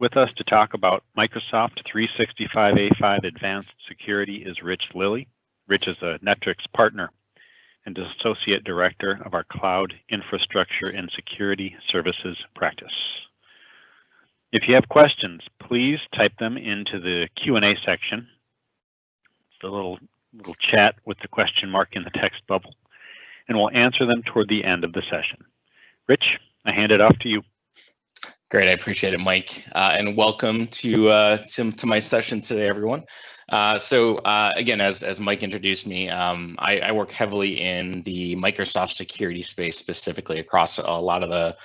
With us to talk about Microsoft 365 A5 Advanced Security is Rich Lilly. Rich is a Netrix partner and Associate Director of our Cloud Infrastructure and Security Services practice. If you have questions, please type them into the Q&A section, the little chat with the question mark in the text bubble, and we'll answer them toward the end of the session. Rich, I hand it off to you. Great, I appreciate it, Mike, and welcome to my session today, everyone. Again, as Mike introduced me, I work heavily in the Microsoft security space, specifically across a lot of the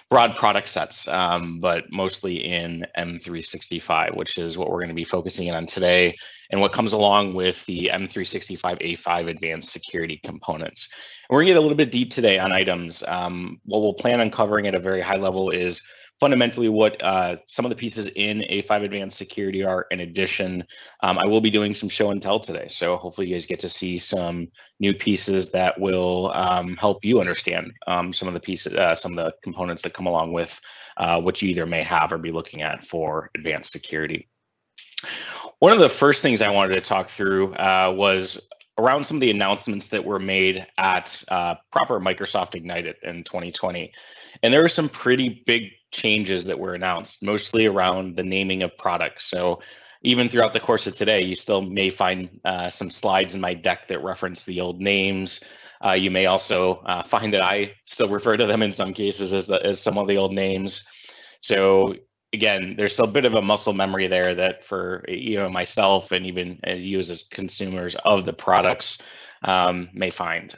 broad product sets, but mostly in M365, which is what we're going to be focusing on today, and what comes along with the M365 A5 Advanced Security components. And we're going to get a little bit deep today on items. What we'll plan on covering at a very high level is fundamentally what some of the pieces in A5 Advanced Security are. In addition, I will be doing some show and tell today, so hopefully you guys get to see some new pieces that will help you understand some of the pieces, some of the components that come along with what you either may have or be looking at for advanced security. One of the first things I wanted to talk through was around some of the announcements that were made at proper Microsoft Ignited in 2020. And there were some pretty big changes that were announced, mostly around the naming of products. So even throughout the course of today, you still may find some slides in my deck that reference the old names. You may also find that I still refer to them in some cases as some of the old names. So again, there's still a bit of a muscle memory there that for myself and even you as consumers of the products may find.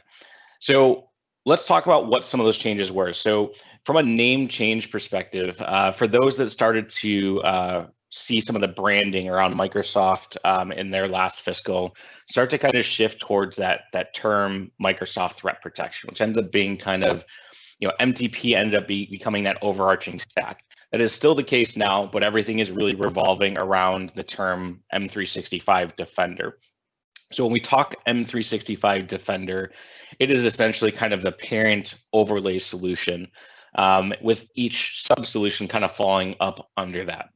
So let's talk about what some of those changes were. So from a name change perspective, for those that started to see some of the branding around Microsoft in their last fiscal, start to kind of shift towards that term Microsoft Threat Protection, which ends up being kind of, MTP ended up becoming that overarching stack. That is still the case now, but everything is really revolving around the term M365 Defender. So when we talk M365 Defender, it is essentially kind of the parent overlay solution, with each sub-solution kind of falling up under that.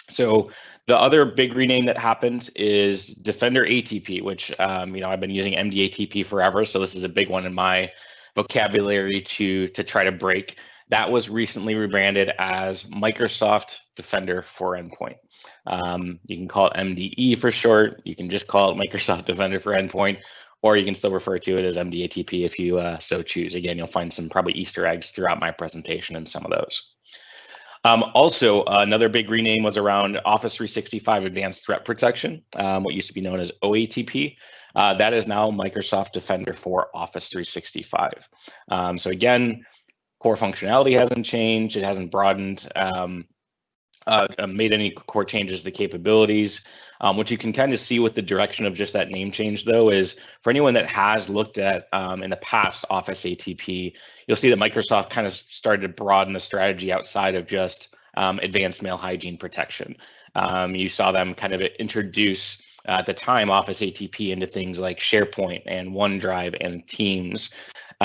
So the other big rename that happened is Defender ATP, which I've been using MDATP forever, so this is a big one in my vocabulary to try to break. That was recently rebranded as Microsoft Defender for Endpoint. You can call it MDE for short. You can just call it Microsoft Defender for Endpoint, or you can still refer to it as MDATP if you so choose. Again, you'll find some probably Easter eggs throughout my presentation in some of those. Also, another big rename was around Office 365 Advanced Threat Protection, what used to be known as OATP. That is now Microsoft Defender for Office 365. So again, core functionality hasn't changed. It hasn't broadened, made any core changes to the capabilities. What you can kind of see with the direction of just that name change, though, is for anyone that has looked at in the past Office ATP, you'll see that Microsoft kind of started to broaden the strategy outside of just advanced mail hygiene protection. You saw them kind of introduce at the time Office ATP into things like SharePoint and OneDrive and Teams.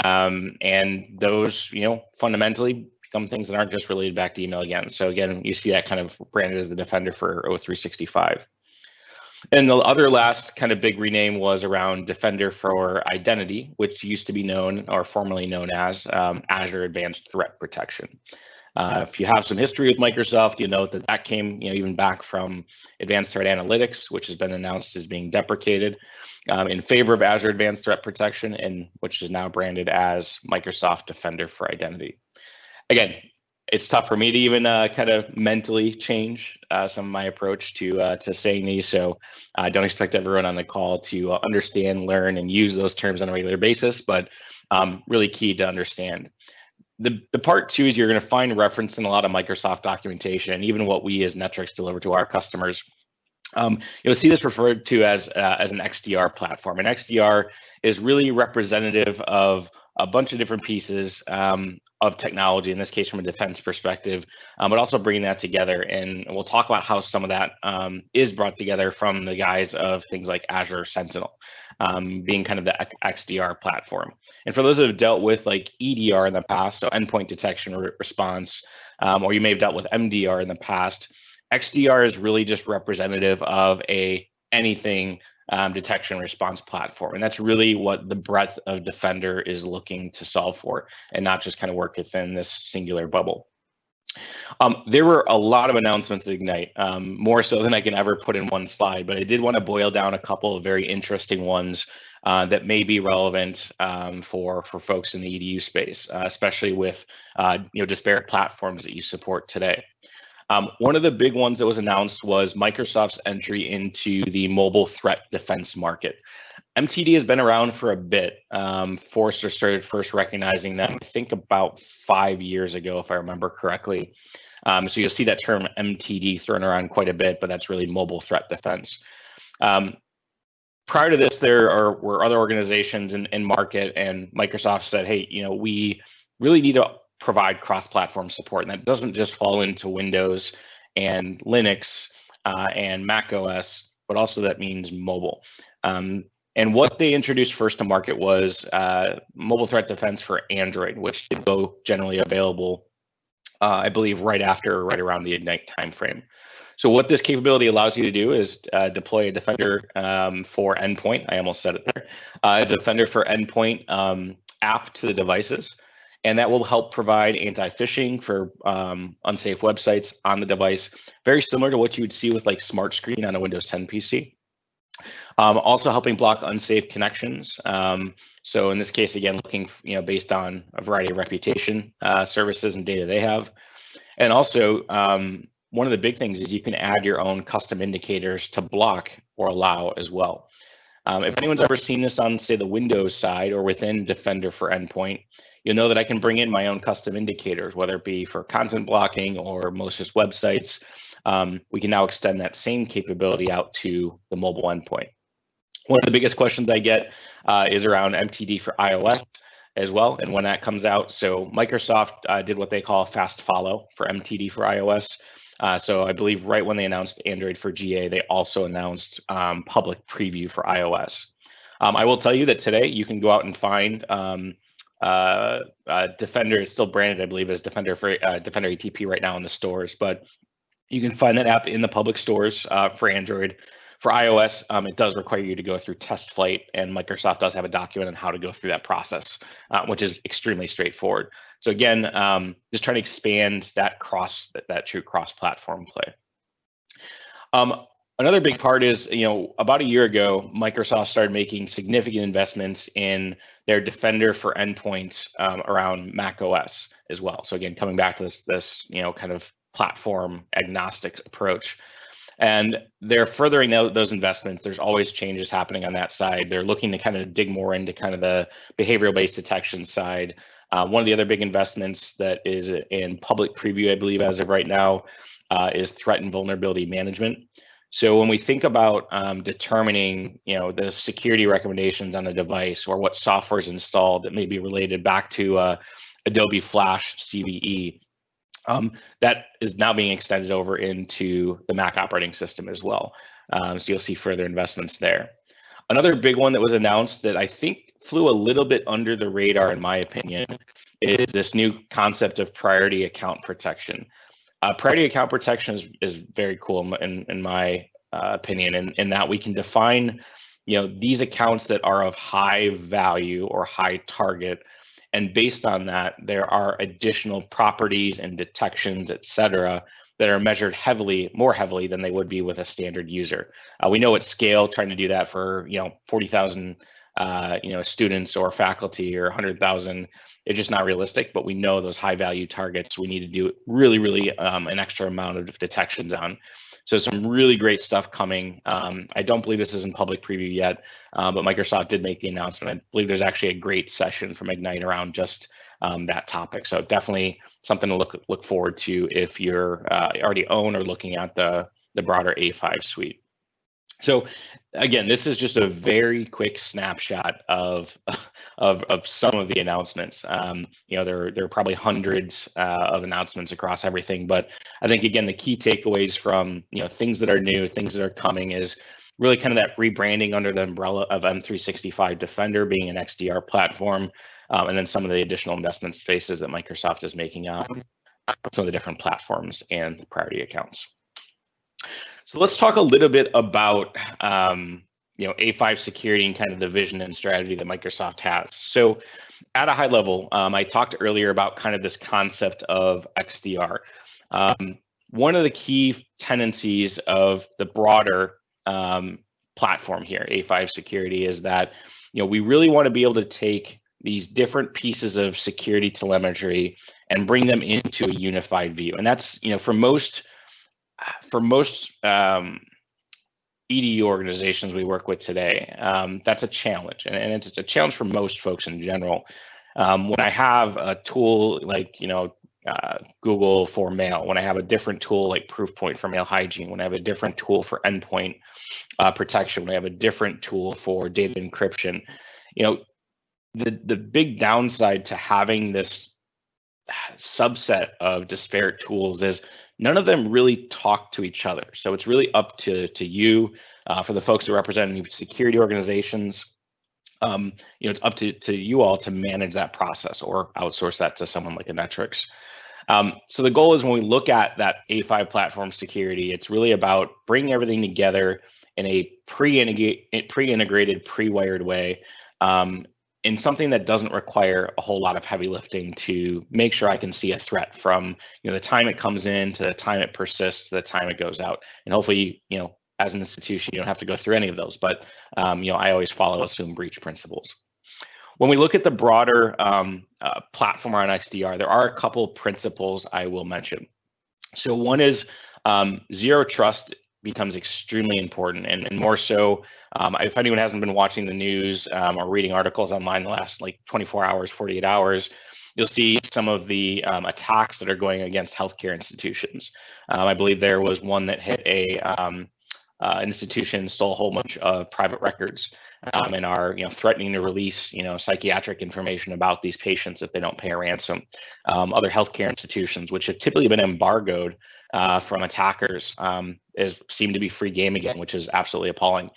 And those, fundamentally become things that aren't just related back to email again. So again, you see that kind of branded as the Defender for O365. And the other last kind of big rename was around Defender for Identity, which used to be known or formerly known as Azure Advanced Threat Protection. If you have some history with Microsoft, you know that came even back from Advanced Threat Analytics, which has been announced as being deprecated in favor of Azure Advanced Threat Protection, and which is now branded as Microsoft Defender for Identity. Again, it's tough for me to even kind of mentally change some of my approach to saying these, so I don't expect everyone on the call to understand, learn, and use those terms on a regular basis, but really key to understand. The part two is you're going to find reference in a lot of Microsoft documentation, and even what we as Netrix deliver to our customers. You'll see this referred to as an XDR platform. And XDR is really representative of a bunch of different pieces of technology, in this case from a defense perspective, but also bringing that together. And we'll talk about how some of that is brought together from the guise of things like Azure Sentinel, being kind of the XDR platform. And for those that have dealt with like EDR in the past, so endpoint detection response, or you may have dealt with MDR in the past. XDR is really just representative of anything detection response platform. And that's really what the breadth of Defender is looking to solve for, and not just kind of work within this singular bubble. There were a lot of announcements at Ignite, more so than I can ever put in one slide, but I did want to boil down a couple of very interesting ones that may be relevant for folks in the EDU space, especially with disparate platforms that you support today. One of the big ones that was announced was Microsoft's entry into the mobile threat defense market. MTD has been around for a bit. Forrester started first recognizing them, I think, about 5 years ago, if I remember correctly. So you'll see that term MTD thrown around quite a bit, but that's really mobile threat defense. Prior to this, were other organizations in market, and Microsoft said, hey, we really need to provide cross-platform support, and that doesn't just fall into Windows and Linux and Mac OS, but also that means mobile. And what they introduced first to market was mobile threat defense for Android, which did go generally available, I believe, right around the Ignite timeframe. So what this capability allows you to do is deploy a Defender for Endpoint. I almost said it there. A Defender for Endpoint app to the devices. And that will help provide anti-phishing for unsafe websites on the device, very similar to what you would see with like Smart Screen on a Windows 10 PC. Also helping block unsafe connections. So in this case, again, looking based on a variety of reputation services and data they have. And also, one of the big things is you can add your own custom indicators to block or allow as well. If anyone's ever seen this on, say, the Windows side or within Defender for Endpoint, you'll know that I can bring in my own custom indicators, whether it be for content blocking or malicious websites. We can now extend that same capability out to the mobile endpoint. One of the biggest questions I get is around MTD for iOS as well, and when that comes out. So Microsoft did what they call a fast follow for MTD for iOS. So I believe right when they announced Android for GA, they also announced public preview for iOS. I will tell you that today you can go out and find Defender. Is still branded, I believe, as Defender for Defender ATP right now in the stores, but you can find that app in the public stores for Android. For iOS, it does require you to go through test flight, and Microsoft does have a document on how to go through that process, which is extremely straightforward. So again, just trying to expand that true cross-platform play. Another big part is, about a year ago, Microsoft started making significant investments in their Defender for Endpoint around Mac OS as well. So again, coming back to this kind of platform agnostic approach. And they're furthering those investments. There's always changes happening on that side. They're looking to kind of dig more into kind of the behavioral-based detection side. One of the other big investments that is in public preview, I believe, as of right now, is threat and vulnerability management. So when we think about determining, the security recommendations on a device or what software is installed that may be related back to Adobe Flash CVE, that is now being extended over into the Mac operating system as well. So you'll see further investments there. Another big one that was announced that I think flew a little bit under the radar, in my opinion, is this new concept of priority account protection. Priority account protection is very cool in my opinion, in that we can define, these accounts that are of high value or high target. And based on that, there are additional properties and detections, et cetera, that are measured more heavily than they would be with a standard user. We know at scale, trying to do that for 40,000 students or faculty or 100,000, it's just not realistic. But we know those high value targets we need to do really an extra amount of detections on. So some really great stuff coming. I don't believe this is in public preview yet, but Microsoft did make the announcement. I believe there's actually a great session from Ignite around just that topic. So definitely something to look forward to if you're already own or looking at the broader A5 suite. So again, this is just a very quick snapshot of some of the announcements. There are probably hundreds of announcements across everything, but I think again the key takeaways from things that are new, things that are coming is really kind of that rebranding under the umbrella of M365 Defender being an XDR platform, and then some of the additional investment spaces that Microsoft is making on. some of the different platforms and priority accounts. So let's talk a little bit about A5 security and kind of the vision and strategy that Microsoft has. So at a high level, I talked earlier about kind of this concept of XDR. One of the key tendencies of the broader platform here, A5 security, is that we really want to be able to take these different pieces of security telemetry and bring them into a unified view. And that's, for most EDU organizations we work with today, that's a challenge, and it's a challenge for most folks in general. When I have a tool like Google for mail, when I have a different tool like Proofpoint for mail hygiene, when I have a different tool for endpoint protection, when I have a different tool for data encryption, the big downside to having this subset of disparate tools is none of them really talk to each other. So it's really up to you, for the folks who represent security organizations. It's up to you all to manage that process or outsource that to someone like a Netrix. So the goal is, when we look at that A5 platform security, it's really about bringing everything together in a pre-integrated, pre-wired way, in something that doesn't require a whole lot of heavy lifting to make sure I can see a threat from the time it comes in to the time it persists to the time it goes out. And hopefully, as an institution, you don't have to go through any of those, but I always follow assume breach principles. When we look at the broader platform around XDR, there are a couple principles I will mention. So one is zero trust becomes extremely important, and more so if anyone hasn't been watching the news or reading articles online the last 24 hours, 48 hours, you'll see some of the attacks that are going against healthcare institutions. I believe there was one that hit an institution, stole a whole bunch of private records, and are threatening to release psychiatric information about these patients if they don't pay a ransom. Other healthcare institutions, which have typically been embargoed from attackers, seem to be free game again, which is absolutely appalling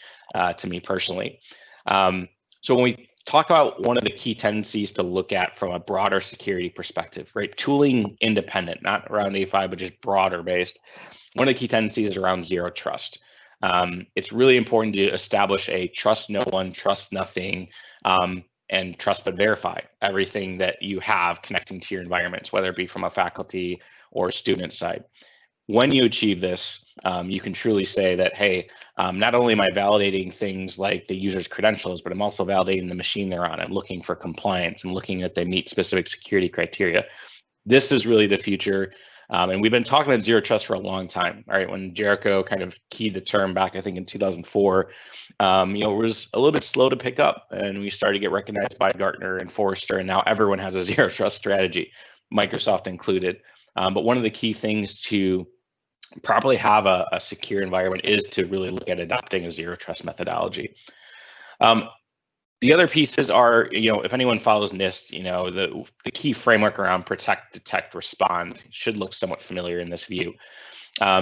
to me personally. So when we talk about one of the key tendencies to look at from a broader security perspective, right? Tooling independent, not around A5, but just broader based. One of the key tendencies is around zero trust. It's really important to establish a trust no one, trust nothing, and trust but verify everything that you have connecting to your environments, whether it be from a faculty or student side. When you achieve this, you can truly say that, hey, not only am I validating things like the user's credentials, but I'm also validating the machine they're on and looking for compliance and looking that they meet specific security criteria. This is really the future. And we've been talking about zero trust for a long time. All right, when Jericho kind of keyed the term back, I think in 2004, it was a little bit slow to pick up, and we started to get recognized by Gartner and Forrester, and now everyone has a zero trust strategy, Microsoft included. But one of the key things to properly have a secure environment is to really look at adopting a zero trust methodology. The other pieces are, if anyone follows NIST, the key framework around protect, detect, respond should look somewhat familiar in this view.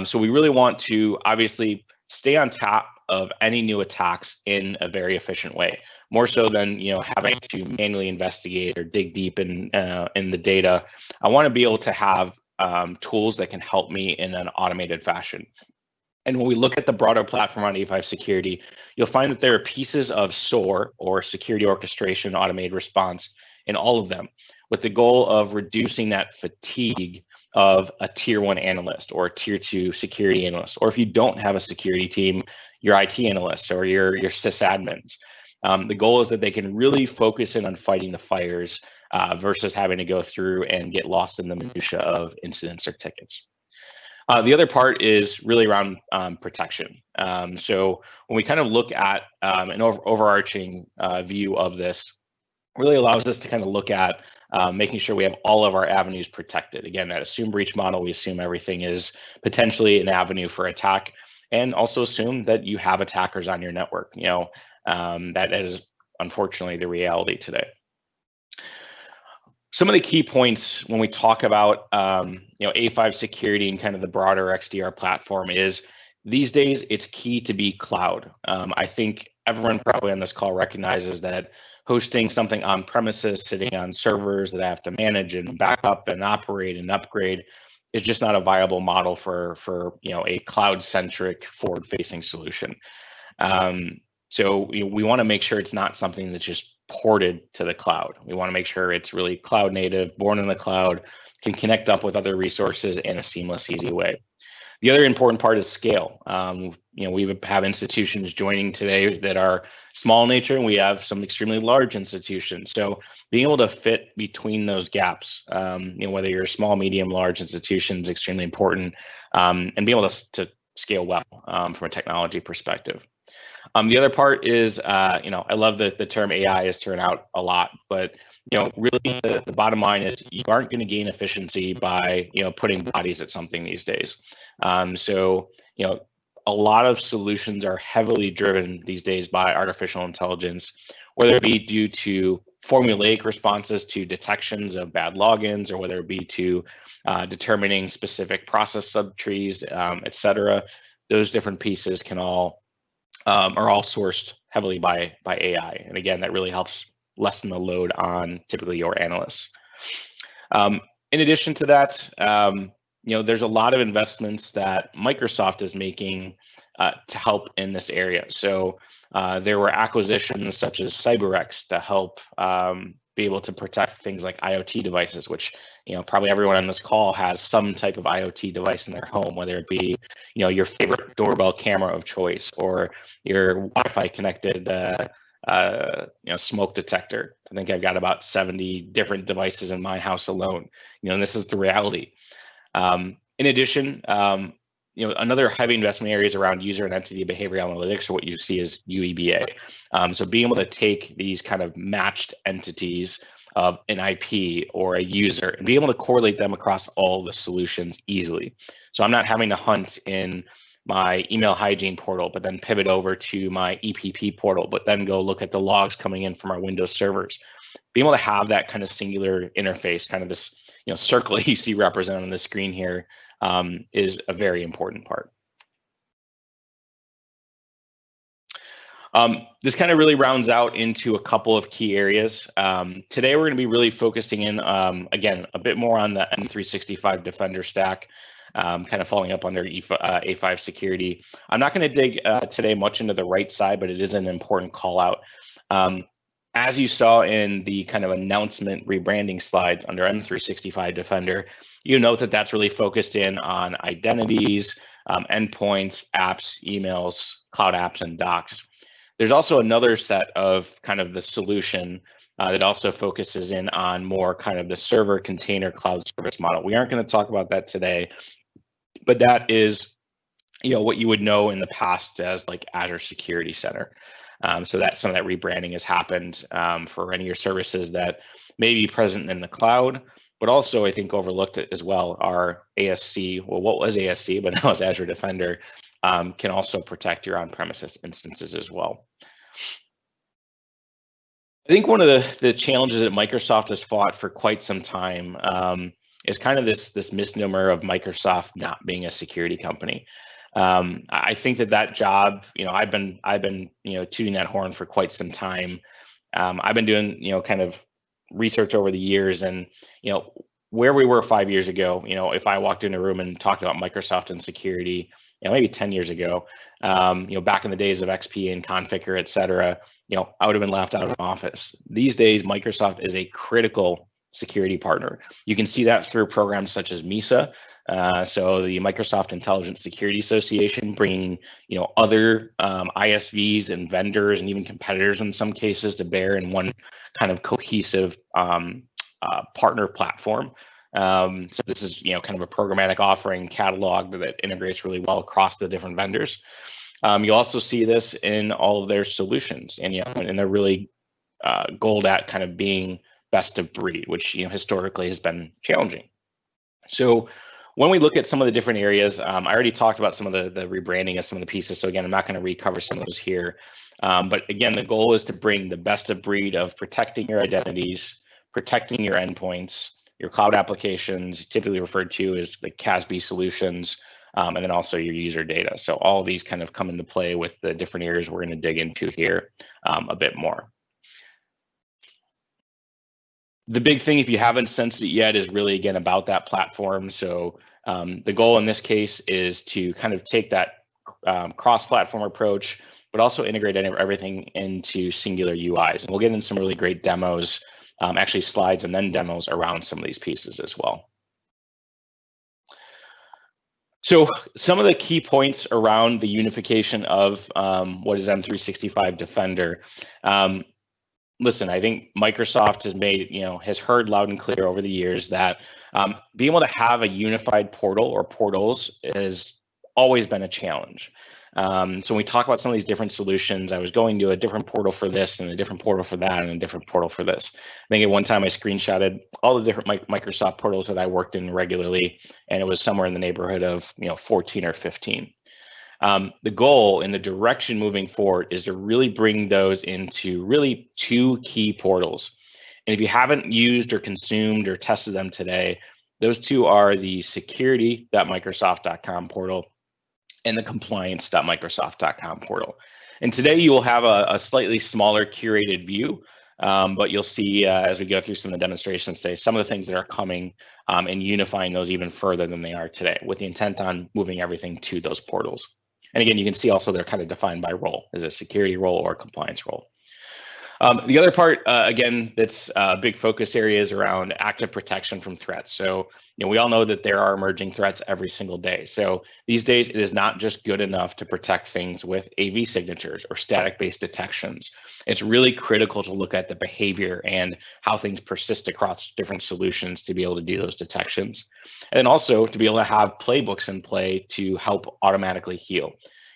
So we really want to obviously stay on top of any new attacks in a very efficient way, more so than having to manually investigate or dig deep in the data. I want to be able to have tools that can help me in an automated fashion. And when we look at the broader platform on A5 security, you'll find that there are pieces of SOAR, or security orchestration automated response, in all of them, with the goal of reducing that fatigue of a tier 1 analyst or a tier 2 security analyst, or if you don't have a security team, your IT analyst or your sysadmins. The goal is that they can really focus in on fighting the fires versus having to go through and get lost in the minutia of incidents or tickets. The other part is really around protection. So when we kind of look at an overarching view of this, really allows us to kind of look at making sure we have all of our avenues protected. Again, that assume breach model, we assume everything is potentially an avenue for attack, and also assume that you have attackers on your network. That is unfortunately the reality today. Some of the key points when we talk about A5 security and kind of the broader XDR platform is, these days it's key to be cloud. I think everyone probably on this call recognizes that hosting something on premises, sitting on servers that I have to manage and back up and operate and upgrade is just not a viable model for a cloud-centric forward-facing solution. So we want to make sure it's not something that's just ported to the cloud. We want to make sure it's really cloud native, born in the cloud, can connect up with other resources in a seamless, easy way. The other important part is scale. We have institutions joining today that are small in nature, and we have some extremely large institutions. So being able to fit between those gaps, whether you're a small, medium, large institution is extremely important, and being able to scale well from a technology perspective. The other part is, I love that the term AI is turned out a lot, but really the bottom line is you aren't going to gain efficiency by putting bodies at something these days. So a lot of solutions are heavily driven these days by artificial intelligence, whether it be due to formulaic responses to detections of bad logins, or whether it be to determining specific process subtrees, et cetera. Those different pieces are all sourced heavily by AI. And again, that really helps lessen the load on typically your analysts. In addition to that, there's a lot of investments that Microsoft is making to help in this area. So there were acquisitions such as CyberX to help be able to protect things like IoT devices, which probably everyone on this call has some type of IoT device in their home, whether it be your favorite doorbell camera of choice or your Wi-Fi connected smoke detector. I think I've got about 70 different devices in my house alone. And this is the reality. In addition, another heavy investment area is around user and entity behavioral analytics, or what you see as UEBA. So being able to take these kind of matched entities of an IP or a user and be able to correlate them across all the solutions easily. So I'm not having to hunt in my email hygiene portal, but then pivot over to my EPP portal, but then go look at the logs coming in from our Windows servers. Being able to have that kind of singular interface, kind of this circle you see represented on the screen here, is a very important part. This kind of really rounds out into a couple of key areas. Today, we're going to be really focusing in, again, a bit more on the M365 Defender stack, kind of following up on their A5 security. I'm not going to dig today much into the right side, but it is an important call out. As you saw in the kind of announcement rebranding slide under M365 Defender, you note that that's really focused in on identities, endpoints, apps, emails, cloud apps, and docs. There's also another set of kind of the solution that also focuses in on more kind of the server container cloud service model. We aren't going to talk about that today, but that is what you would know in the past as like Azure Security Center. So that some of that rebranding has happened for any of your services that may be present in the cloud, but also I think overlooked as well are ASC. Well, what was ASC, but now it's Azure Defender, can also protect your on-premises instances as well. I think one of the challenges that Microsoft has fought for quite some time is kind of this misnomer of Microsoft not being a security company. I think that job, I've been tooting that horn for quite some time. I've been doing kind of research over the years, and where we were 5 years ago, if I walked in a room and talked about Microsoft and security, maybe 10 years ago, back in the days of XP and Configure, et cetera, I would have been laughed out of office. These days, Microsoft is a critical security partner. You can see that through programs such as MISA, so the Microsoft Intelligence Security Association, bringing other ISVs and vendors and even competitors in some cases to bear in one kind of cohesive partner platform. So this is kind of a programmatic offering catalog that integrates really well across the different vendors. You'll also see this in all of their solutions, and and they're really goaled at kind of being best of breed, which historically has been challenging. So when we look at some of the different areas, I already talked about some of the rebranding of some of the pieces. So again, I'm not going to recover some of those here. But again, the goal is to bring the best of breed of protecting your identities, protecting your endpoints, your cloud applications, typically referred to as the CASB solutions, and then also your user data. So all of these kind of come into play with the different areas we're going to dig into here a bit more. The big thing, if you haven't sensed it yet, is really, again, about that platform. So the goal in this case is to kind of take that cross-platform approach, but also integrate everything into singular UIs. And we'll get into some really great demos, actually slides and then demos around some of these pieces as well. So some of the key points around the unification of what is M365 Defender. Listen, I think Microsoft has made, has heard loud and clear over the years that being able to have a unified portal or portals has always been a challenge. So when we talk about some of these different solutions, I was going to a different portal for this and a different portal for that and a different portal for this. I think at one time I screenshotted all the different Microsoft portals that I worked in regularly, and it was somewhere in the neighborhood of 14 or 15. The goal and the direction moving forward is to really bring those into really two key portals. And if you haven't used or consumed or tested them today, those two are the security.microsoft.com portal and the compliance.microsoft.com portal. And today you will have a slightly smaller curated view, but you'll see as we go through some of the demonstrations today, some of the things that are coming and unifying those even further than they are today, with the intent on moving everything to those portals. And again, you can see also they're kind of defined by role. Is it a security role or a compliance role? The other part, again, that's a big focus area is around active protection from threats. So, we all know that there are emerging threats every single day. So these days, it is not just good enough to protect things with AV signatures or static-based detections. It's really critical to look at the behavior and how things persist across different solutions to be able to do those detections. And then also to be able to have playbooks in play to help automatically heal.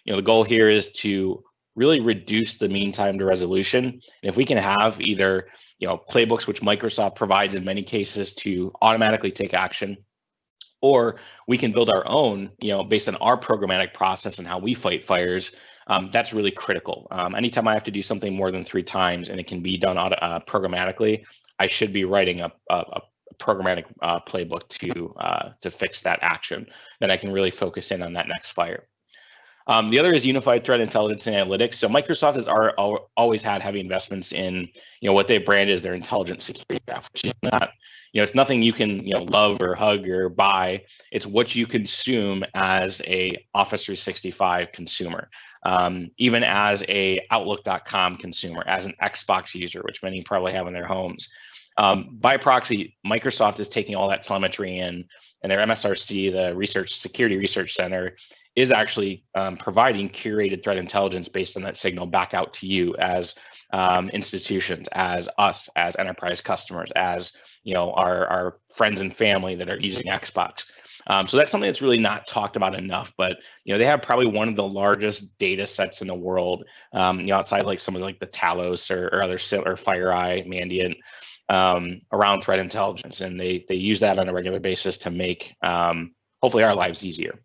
The goal here is to really reduce the mean time to resolution. And if we can have either, playbooks, which Microsoft provides in many cases to automatically take action, or we can build our own, based on our programmatic process and how we fight fires, that's really critical. Anytime I have to do something more than 3 times and it can be done programmatically, I should be writing a programmatic playbook to fix that action. Then I can really focus in on that next fire. The other is unified threat intelligence and analytics. So Microsoft has always had heavy investments in, what they brand as their intelligent security graph, which is not, it's nothing you can, love or hug or buy. It's what you consume as a Office 365 consumer, even as a Outlook.com consumer, as an Xbox user, which many probably have in their homes. By proxy, Microsoft is taking all that telemetry in, and their MSRC, the Security Research Center, is actually providing curated threat intelligence based on that signal back out to you as institutions, as us, as enterprise customers, as our friends and family that are using Xbox. So that's something that's really not talked about enough, but they have probably one of the largest data sets in the world, outside like some of like the Talos or other or FireEye, Mandiant, around threat intelligence, and they use that on a regular basis to make hopefully our lives easier.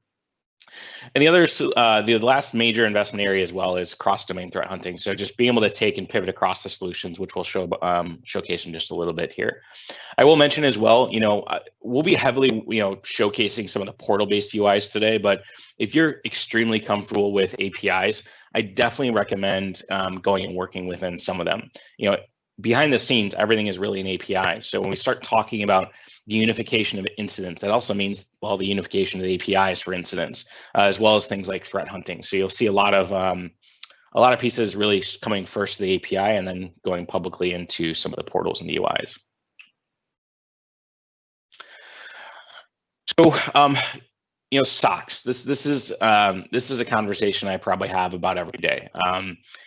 And the last major investment area as well is cross-domain threat hunting. So just being able to take and pivot across the solutions, which we'll showcase in just a little bit here. I will mention as well, we'll be heavily, showcasing some of the portal-based UIs today. But if you're extremely comfortable with APIs, I definitely recommend going and working within some of them. Behind the scenes, everything is really an API. So when we start talking about the unification of incidents, that also means, well, the unification of the APIs for incidents, as well as things like threat hunting. So you'll see a lot of pieces really coming first to the API and then going publicly into some of the portals and the UIs. So, SOCs. This is a conversation I probably have about every day.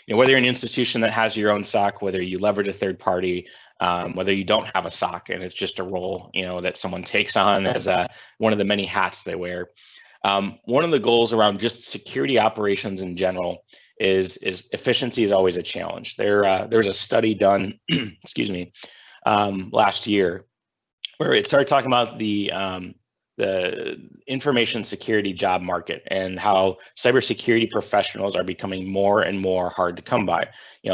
Whether you're an institution that has your own SOC, whether you leverage a third party, whether you don't have a SOC and it's just a role, that someone takes on as one of the many hats they wear. One of the goals around just security operations in general is efficiency is always a challenge. There was a study done, excuse me, last year where it started talking about the information security job market and how cybersecurity professionals are becoming more and more hard to come by,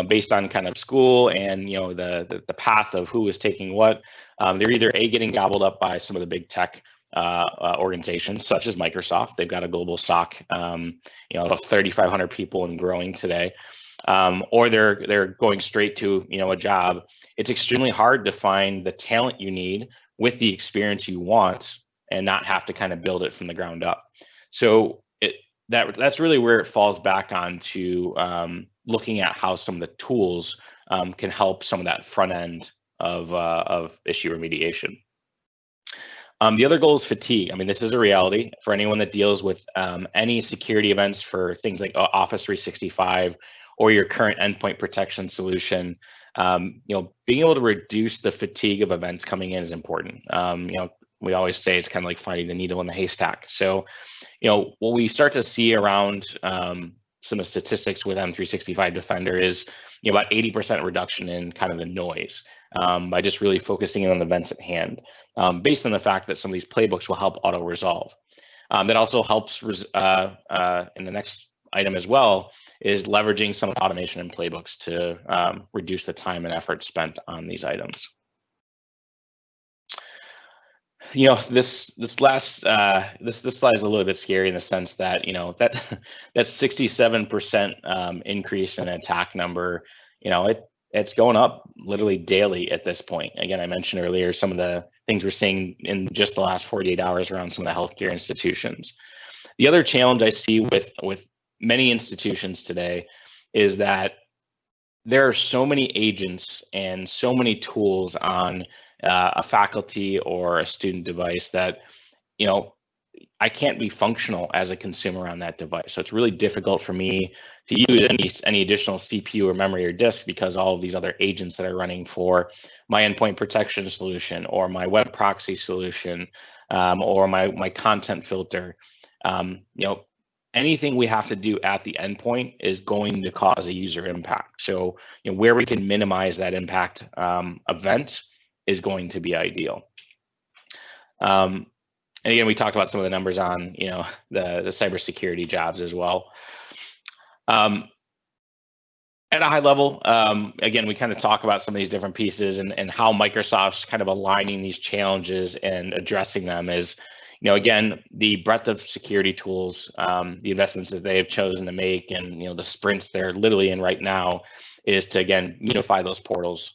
based on kind of school and, the path of who is taking what. They're either getting gobbled up by some of the big tech organizations such as Microsoft. They've got a global SOC, of 3,500 people and growing today, or they're going straight to a job. It's extremely hard to find the talent you need with the experience you want and not have to kind of build it from the ground up. So that's really where it falls back on to looking at how some of the tools can help some of that front end of issue remediation. The other goal is fatigue. I mean, this is a reality for anyone that deals with any security events for things like Office 365 or your current endpoint protection solution. Being able to reduce the fatigue of events coming in is important. We always say it's kind of like finding the needle in the haystack. So, what we start to see around some of the statistics with M365 Defender is about 80% reduction in kind of the noise by just really focusing in on the events at hand, based on the fact that some of these playbooks will help auto resolve. That also helps in the next item as well is leveraging some automation in playbooks to reduce the time and effort spent on these items. This slide is a little bit scary in the sense that that 67% increase in attack number, it's going up literally daily at this point. Again, I mentioned earlier some of the things we're seeing in just the last 48 hours around some of the healthcare institutions. The other challenge I see with many institutions today is that there are so many agents and so many tools on a faculty or a student device that, I can't be functional as a consumer on that device. So it's really difficult for me to use any additional CPU or memory or disk because all of these other agents that are running for my endpoint protection solution or my web proxy solution or my content filter, anything we have to do at the endpoint is going to cause a user impact. So where we can minimize that impact event is going to be ideal. And again, we talked about some of the numbers on the cybersecurity jobs as well. At a high level, again, we kind of talk about some of these different pieces and how Microsoft's kind of aligning these challenges and addressing them is, again, the breadth of security tools, the investments that they have chosen to make, and the sprints they're literally in right now is to, again, unify those portals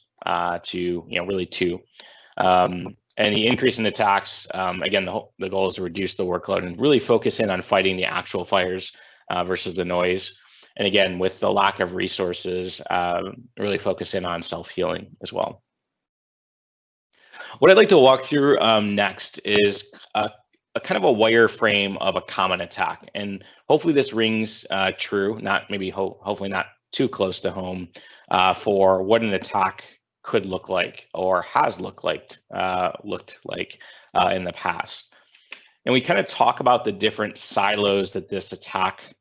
to really two. And the increase in attacks, again, the goal is to reduce the workload and really focus in on fighting the actual fires versus the noise. And again, with the lack of resources, really focus in on self-healing as well. What I'd like to walk through next is a kind of a wireframe of a common attack. And hopefully this rings true, not maybe hopefully not too close to home for what an attack could look like or has looked like in the past. And we kind of talk about the different silos that this attack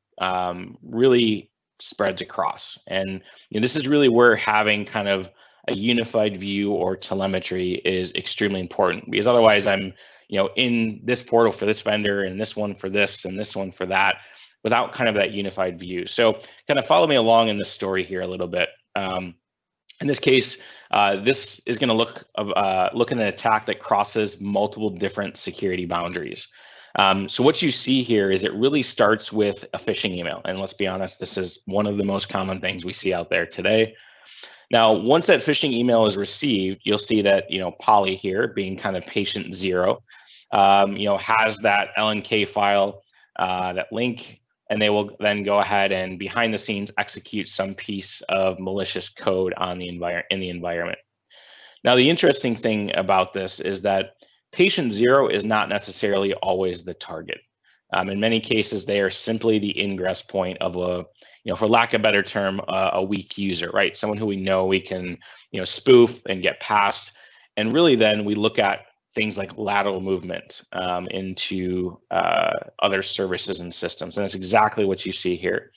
really spreads across. And this is really where having kind of a unified view or telemetry is extremely important, because otherwise I'm in this portal for this vendor and this one for this and this one for that without kind of that unified view. So kind of follow me along in this story here a little bit. In this case, this is going to look at an attack that crosses multiple different security boundaries. So what you see here is it really starts with a phishing email. And let's be honest, this is one of the most common things we see out there today. Now, once that phishing email is received, you'll see that, Polly here, being kind of patient zero, has that LNK file, that link, and they will then go ahead and behind the scenes execute some piece of malicious code on the environment. Now, the interesting thing about this is that patient zero is not necessarily always the target. In many cases, they are simply the ingress point of a, for lack of a better term, a weak user, right? Someone who we know we can, spoof and get past. And really then we look at things like lateral movement into other services and systems. And that's exactly what you see here.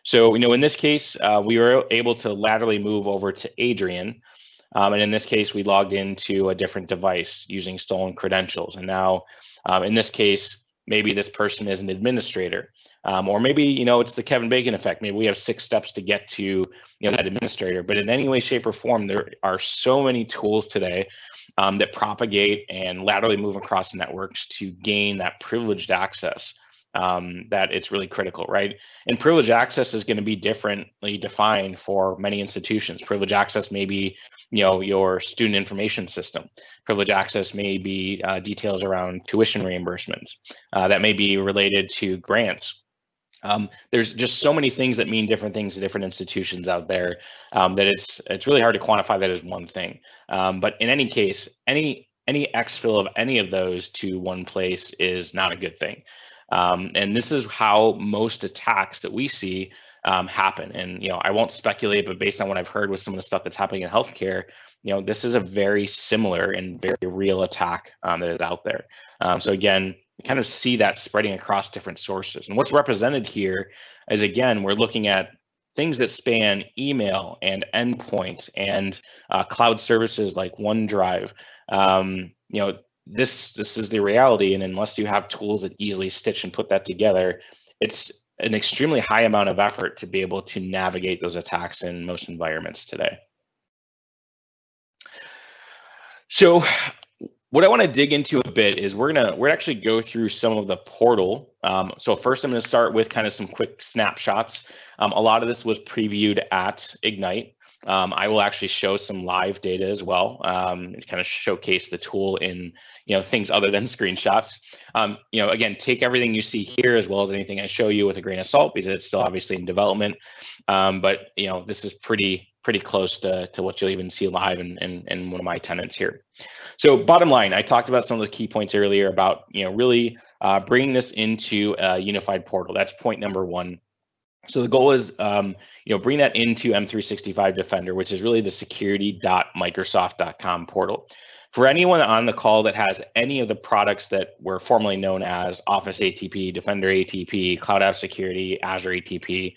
So, in this case, we were able to laterally move over to Adrian. And in this case, we logged into a different device using stolen credentials. And now, in this case, maybe this person is an administrator. Or maybe, it's the Kevin Bacon effect. Maybe we have 6 steps to get to, that administrator. But in any way, shape, or form, there are so many tools today that propagate and laterally move across networks to gain that privileged access. That it's really critical, right? And privileged access is going to be differently defined for many institutions. Privileged access may be, your student information system. Privileged access may be details around tuition reimbursements. That may be related to grants. There's just so many things that mean different things to different institutions out there that it's really hard to quantify that as one thing. But in any case, any exfil of any of those to one place is not a good thing. And this is how most attacks that we see happen. And I won't speculate, but based on what I've heard with some of the stuff that's happening in healthcare, this is a very similar and very real attack that is out there. So again, you kind of see that spreading across different sources. And what's represented here is, again, we're looking at things that span email and endpoint and cloud services like OneDrive. This is the reality, and unless you have tools that easily stitch and put that together, it's an extremely high amount of effort to be able to navigate those attacks in most environments today. So what I want to dig into a bit is we're actually go through some of the portal. So first, I'm going to start with kind of some quick snapshots. A lot of this was previewed at Ignite. I will actually show some live data as well, and kind of showcase the tool in things other than screenshots. Again, take everything you see here as well as anything I show you with a grain of salt, because it's still obviously in development. But this is pretty close to what you'll even see live in one of my tenants here. So bottom line, I talked about some of the key points earlier about really bringing this into a unified portal. That's point number one. So the goal is, bring that into M365 Defender, which is really the security.microsoft.com portal. For anyone on the call that has any of the products that were formerly known as Office ATP, Defender ATP, Cloud App Security, Azure ATP,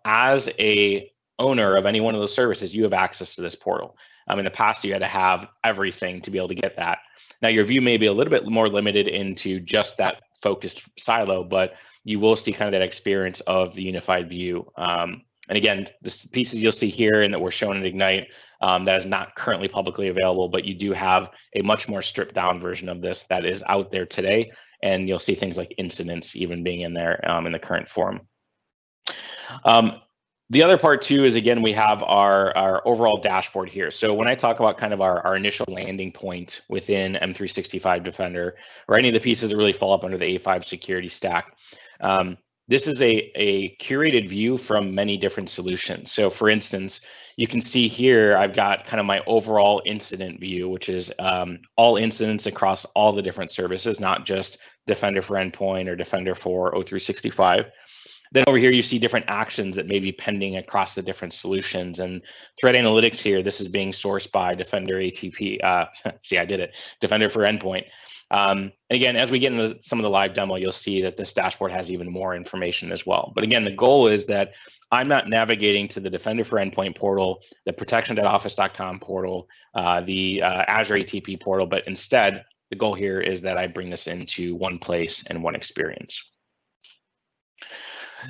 as a owner of any one of those services, you have access to this portal. In the past, you had to have everything to be able to get that. Now, your view may be a little bit more limited into just that focused silo, but you will see kind of that experience of the unified view. And again, the pieces you'll see here and that we're showing at Ignite, that is not currently publicly available, but you do have a much more stripped down version of this that is out there today. And you'll see things like incidents even being in there in the current form. The other part too is, again, we have our overall dashboard here. So when I talk about kind of our initial landing point within M365 Defender, or any of the pieces that really fall up under the A5 security stack, this is a curated view from many different solutions. So for instance, you can see here, I've got kind of my overall incident view, which is all incidents across all the different services, not just Defender for Endpoint or Defender for O365. Then over here, you see different actions that may be pending across the different solutions. And threat analytics here, this is being sourced by Defender ATP. See, I did it, Defender for Endpoint. And again, as we get into some of the live demo, you'll see that this dashboard has even more information as well. But again, the goal is that I'm not navigating to the Defender for Endpoint portal, the protection.office.com portal, the Azure ATP portal, but instead, the goal here is that I bring this into one place and one experience.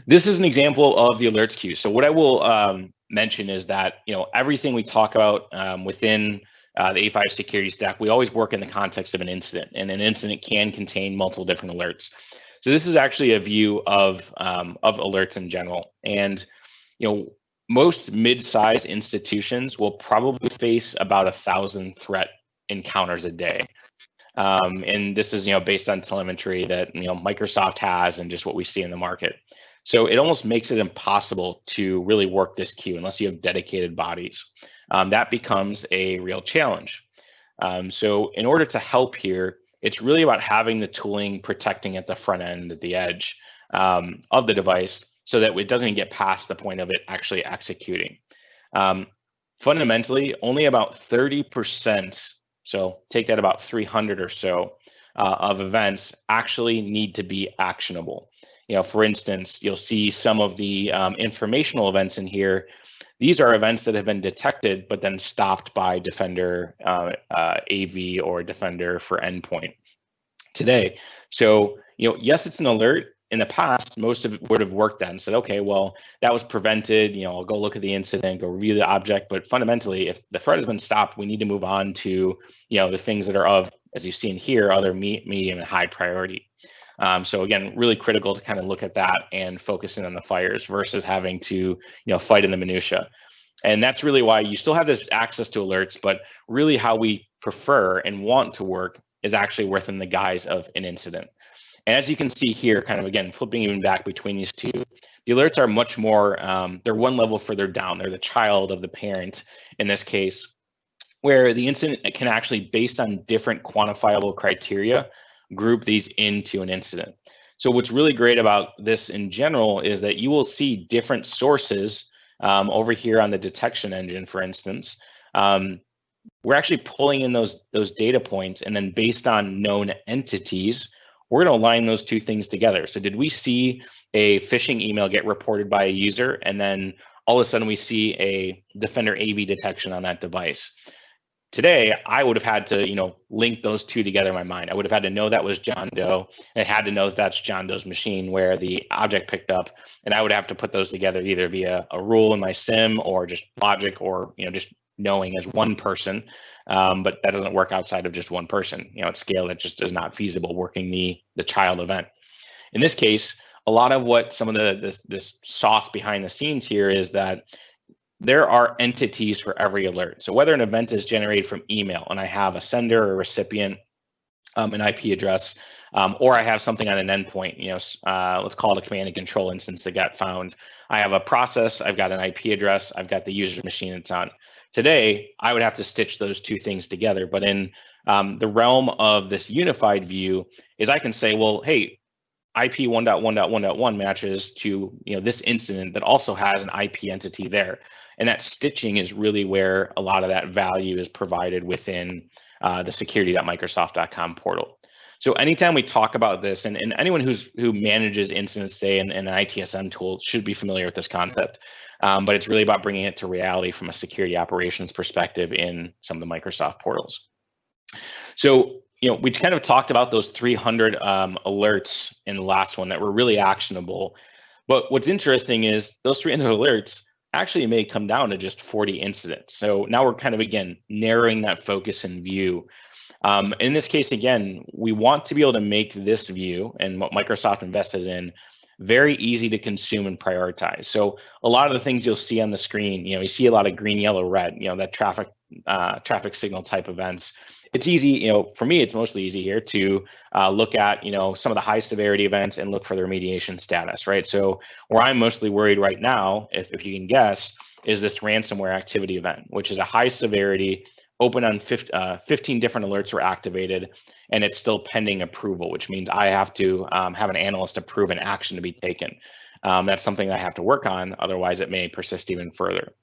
This is an example of the alerts queue. So what I will mention is that everything we talk about within the A5 security stack, we always work in the context of an incident, and an incident can contain multiple different alerts. So this is actually a view of alerts in general, and most mid-sized institutions will probably face about 1,000 threat encounters a day. And this is based on telemetry that Microsoft has and just what we see in the market. So it almost makes it impossible to really work this queue unless you have dedicated bodies. That becomes a real challenge. So in order to help here, it's really about having the tooling protecting at the front end, at the edge of the device, so that it doesn't get past the point of it actually executing. Fundamentally, only about 30%, so take that about 300 or so of events actually need to be actionable. For instance, you'll see some of the informational events in here. These are events that have been detected, but then stopped by Defender AV or Defender for Endpoint today. So, yes, it's an alert, in the past, most of it would have worked then. Said, okay, well, that was prevented. I'll go look at the incident, go review the object. But fundamentally, if the threat has been stopped, we need to move on to the things that are of, as you see in here, other medium and high priority. So again, really critical to kind of look at that and focus in on the fires versus having to fight in the minutia. And that's really why you still have this access to alerts, but really how we prefer and want to work is actually within the guise of an incident. And as you can see here, kind of again, flipping even back between these two, the alerts are much more, they're one level further down. They're the child of the parent in this case, where the incident can actually, based on different quantifiable criteria, group these into an incident. So what's really great about this in general is that you will see different sources over here on the detection engine, for instance. We're actually pulling in those data points, and then based on known entities, we're going to align those two things together. So did we see a phishing email get reported by a user, and then all of a sudden we see a Defender AV detection on that device? Today, I would have had to, link those two together in my mind. I would have had to know that was John Doe, and I had to know that that's John Doe's machine where the object picked up, and I would have to put those together either via a rule in my sim or just logic, or just knowing as one person. But that doesn't work outside of just one person. At scale, that just is not feasible working the child event. In this case, a lot of what some of this sauce behind the scenes here is that there are entities for every alert. So whether an event is generated from email and I have a sender or recipient, an IP address, or I have something on an endpoint, let's call it a command and control instance that got found. I have a process, I've got an IP address, I've got the user's machine it's on. Today, I would have to stitch those two things together. But in the realm of this unified view is I can say, well, hey, IP 1.1.1.1 matches to this incident that also has an IP entity there. And that stitching is really where a lot of that value is provided within the security.microsoft.com portal. So anytime we talk about this, and anyone who manages incidents today and an ITSM tool should be familiar with this concept, but it's really about bringing it to reality from a security operations perspective in some of the Microsoft portals. So we kind of talked about those 300 alerts in the last one that were really actionable. But what's interesting is those 300 alerts actually may come down to just 40 incidents. So now we're kind of, again, narrowing that focus and view. In this case, again, we want to be able to make this view and what Microsoft invested in very easy to consume and prioritize. So a lot of the things you'll see on the screen, you see a lot of green, yellow, red, that traffic signal type events. It's easy, for me, it's mostly easy here to look at, some of the high severity events and look for their remediation status, right? So where I'm mostly worried right now, if you can guess, is this ransomware activity event, which is a high severity, open on 15 different alerts were activated, and it's still pending approval, which means I have to have an analyst approve an action to be taken. That's something I have to work on, otherwise it may persist even further.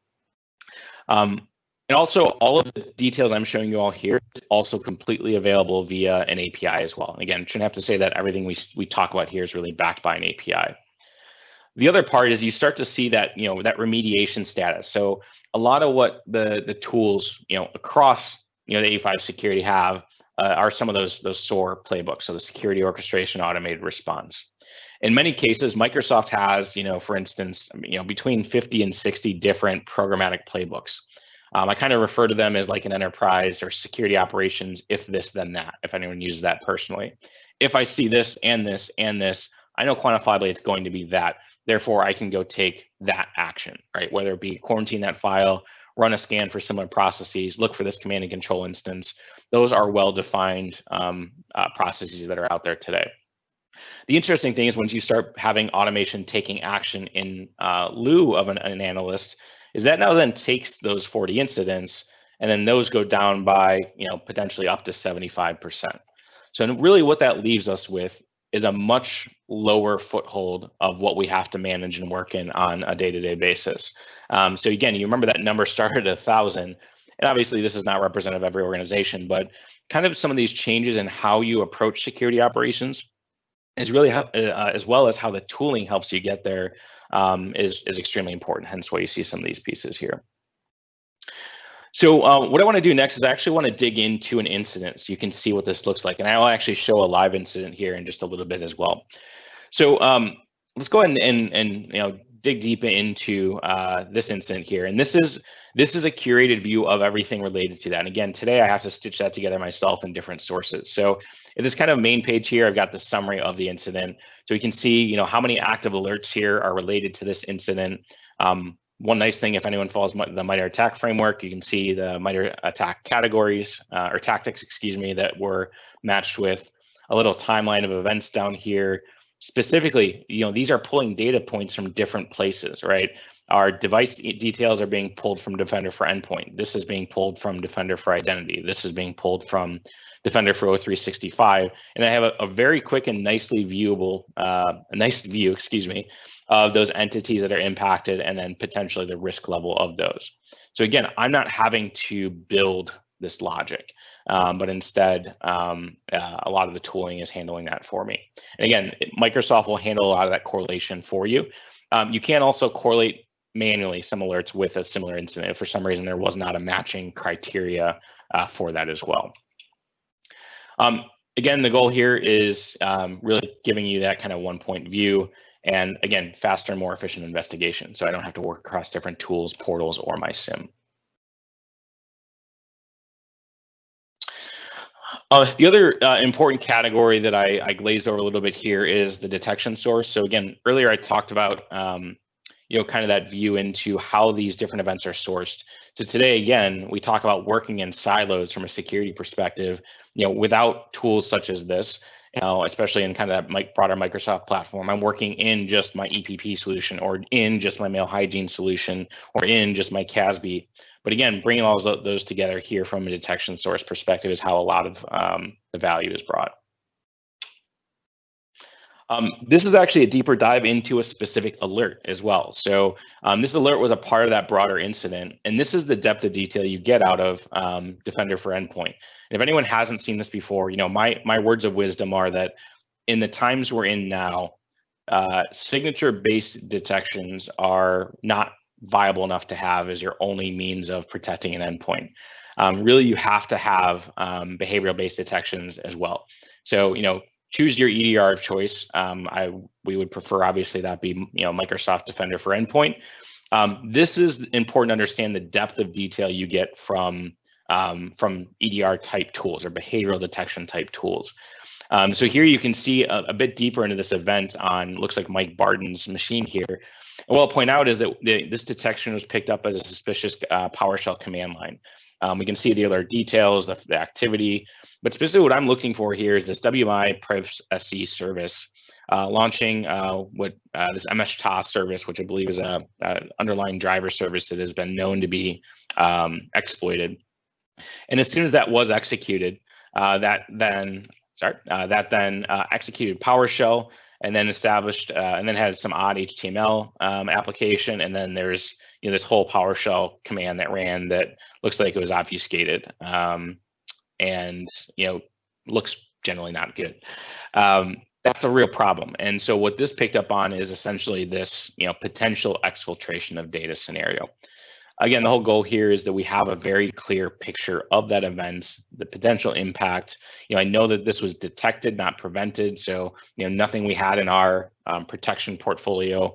And also, all of the details I'm showing you all here is also completely available via an API as well. Again, shouldn't have to say that everything we talk about here is really backed by an API. The other part is you start to see that that remediation status. So a lot of what the tools across the A5 security have are some of those SOAR playbooks, so the security orchestration automated response. In many cases, Microsoft has for instance between 50 and 60 different programmatic playbooks. I kind of refer to them as like an enterprise or security operations, if this, then that, if anyone uses that personally. If I see this and this and this, I know quantifiably it's going to be that. Therefore, I can go take that action, right? Whether it be quarantine that file, run a scan for similar processes, look for this command and control instance. Those are well-defined processes that are out there today. The interesting thing is once you start having automation taking action in lieu of an analyst, is that now then takes those 40 incidents and then those go down by potentially up to 75%. So really what that leaves us with is a much lower foothold of what we have to manage and work in on a day-to-day basis. So again, you remember that number started at 1,000, and obviously this is not representative of every organization, but kind of some of these changes in how you approach security operations is really as well as how the tooling helps you get there is extremely important, hence why you see some of these pieces here. So what I want to do next is I actually want to dig into an incident so you can see what this looks like. And I'll actually show a live incident here in just a little bit as well. So let's go ahead and dig deep into this incident here. And this is a curated view of everything related to that. And again, today I have to stitch that together myself in different sources. So in this kind of main page here, I've got the summary of the incident. So you can see, how many active alerts here are related to this incident. One nice thing, if anyone follows the MITRE attack framework, you can see the MITRE attack categories or tactics, excuse me, that were matched with a little timeline of events down here. Specifically, these are pulling data points from different places, right? Our device details are being pulled from Defender for Endpoint. This is being pulled from Defender for Identity. This is being pulled from Defender for O365. And I have a very quick and nicely viewable, a nice view, excuse me, of those entities that are impacted and then potentially the risk level of those. So again, I'm not having to build this logic, but instead a lot of the tooling is handling that for me. And again, Microsoft will handle a lot of that correlation for you. You can also correlate manually some alerts with a similar incident if for some reason there was not a matching criteria for that as well. Again, the goal here is really giving you that kind of one-point view. And again, faster and more efficient investigation. So I don't have to work across different tools, portals, or my SIM. The other important category that I glazed over a little bit here is the detection source. So again, earlier I talked about kind of that view into how these different events are sourced. So today, again, we talk about working in silos from a security perspective, without tools such as this. Especially in kind of that broader Microsoft platform, I'm working in just my EPP solution or in just my mail hygiene solution or in just my CASB. But again, bringing all those together here from a detection source perspective is how a lot of the value is brought. This is actually a deeper dive into a specific alert as well. So this alert was a part of that broader incident, and this is the depth of detail you get out of Defender for Endpoint. And if anyone hasn't seen this before, my words of wisdom are that in the times we're in now, signature-based detections are not viable enough to have as your only means of protecting an endpoint. Really, you have to have behavioral-based detections as well. So, choose your EDR of choice. We would prefer, obviously, that be Microsoft Defender for Endpoint. This is important to understand the depth of detail you get from EDR type tools or behavioral detection type tools. So here you can see a bit deeper into this event on, looks like Mike Barton's machine here. And what I'll point out is that this detection was picked up as a suspicious PowerShell command line. We can see the alert details, the activity, but specifically what I'm looking for here is this WMI PrivSE service launching this MS-TOS service, which I believe is a underlying driver service that has been known to be exploited. And as soon as that was executed, that then executed PowerShell and then established and then had some odd HTML application, and then there's this whole PowerShell command that ran that looks like it was obfuscated and looks generally not good. That's a real problem. And so what this picked up on is essentially this potential exfiltration of data scenario. Again, the whole goal here is that we have a very clear picture of that event, the potential impact. I know that this was detected, not prevented. So, nothing we had in our protection portfolio,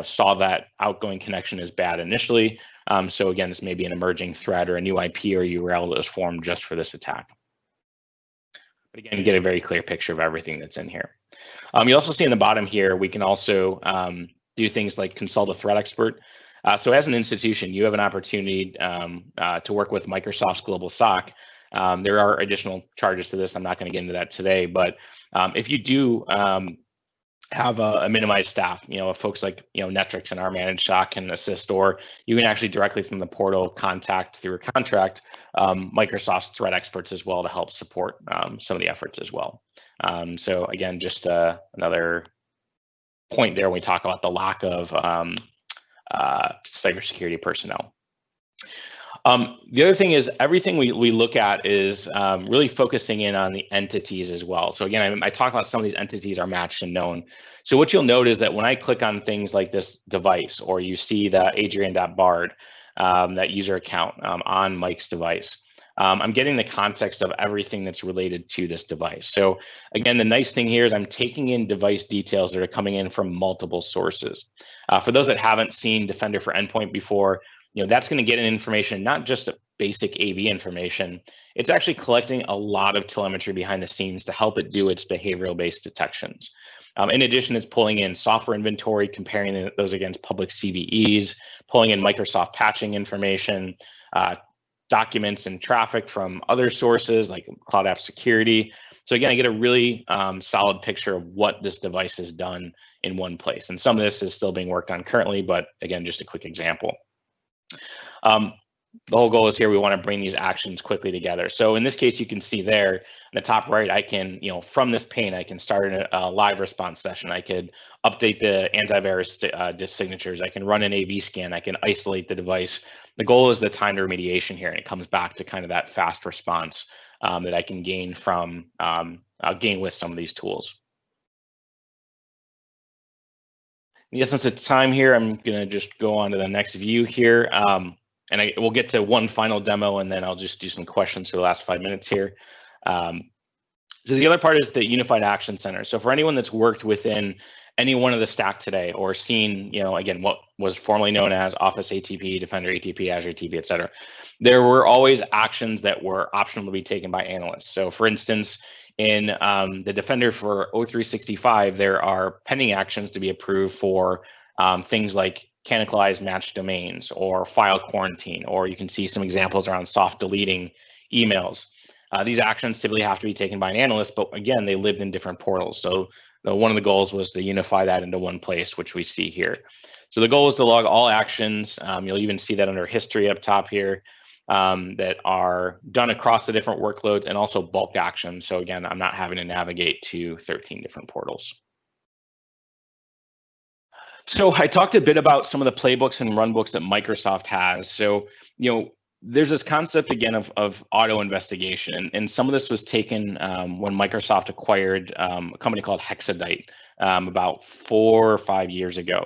saw that outgoing connection as bad initially. So again, this may be an emerging threat or a new IP or URL that was formed just for this attack. But again, get a very clear picture of everything that's in here. You also see in the bottom here, we can also do things like consult a threat expert. So as an institution, you have an opportunity to work with Microsoft's Global SOC. There are additional charges to this. I'm not going to get into that today, but if you do have a minimized staff, if folks like Netrix and our managed SOC can assist, or you can actually directly from the portal contact through a contract Microsoft's threat experts as well to help support some of the efforts as well. So again, just another point there when we talk about the lack of cybersecurity personnel. The other thing is everything we look at is really focusing in on the entities as well. So again, I talk about some of these entities are matched and known. So what you'll note is that when I click on things like this device, or you see the Adrian.Bard, that user account on Mike's device, I'm getting the context of everything that's related to this device. So again, the nice thing here is I'm taking in device details that are coming in from multiple sources. For those that haven't seen Defender for Endpoint before, that's going to get an information, not just basic AV information. It's actually collecting a lot of telemetry behind the scenes to help it do its behavioral-based detections. In addition, it's pulling in software inventory, comparing those against public CVEs, pulling in Microsoft patching information, documents and traffic from other sources like Cloud App Security. So again, I get a really solid picture of what this device has done in one place. And some of this is still being worked on currently, but again, just a quick example. The whole goal is here, we want to bring these actions quickly together. So in this case, you can see there in the top right, I can, from this pane, I can start a live response session. I could update the antivirus signatures. I can run an AV scan. I can isolate the device. The goal is the time to remediation here, and it comes back to kind of that fast response that I can gain from gain with some of these tools. In the essence of time here, I'm going to just go on to the next view here. And we'll get to one final demo, and then I'll just do some questions for the last 5 minutes here. So the other part is the Unified Action Center. So for anyone that's worked within any one of the stack today, or seen, again, what was formerly known as Office ATP, Defender ATP, Azure ATP, et cetera, there were always actions that were optional to be taken by analysts. So for instance, in the Defender for O365, there are pending actions to be approved for things like canonicalized matched domains or file quarantine, or you can see some examples around soft deleting emails. These actions typically have to be taken by an analyst, but again, they lived in different portals. So one of the goals was to unify that into one place, which we see here. So the goal is to log all actions. You'll even see that under history up top here that are done across the different workloads, and also bulk actions. So again, I'm not having to navigate to 13 different portals. So I talked a bit about some of the playbooks and runbooks that Microsoft has. So, there's this concept again of auto investigation, and some of this was taken when Microsoft acquired a company called Hexadite about 4 or 5 years ago.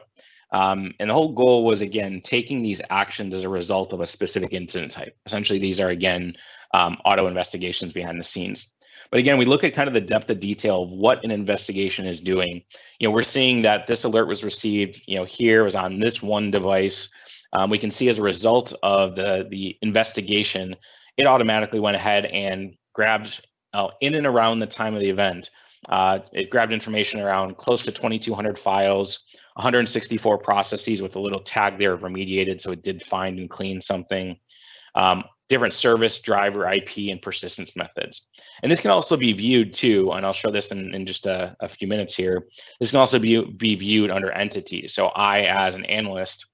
And the whole goal was, again, taking these actions as a result of a specific incident type. Essentially, these are, again, auto investigations behind the scenes. But again, we look at kind of the depth of detail of what an investigation is doing. We're seeing that this alert was received, here was on this one device. We can see as a result of the investigation, it automatically went ahead and grabbed in and around the time of the event. It grabbed information around close to 2,200 files, 164 processes with a little tag there of remediated, so it did find and clean something. Different service, driver, IP, and persistence methods. And this can also be viewed too, and I'll show this in just a few minutes here. This can also be viewed under entities. So I, as an analyst,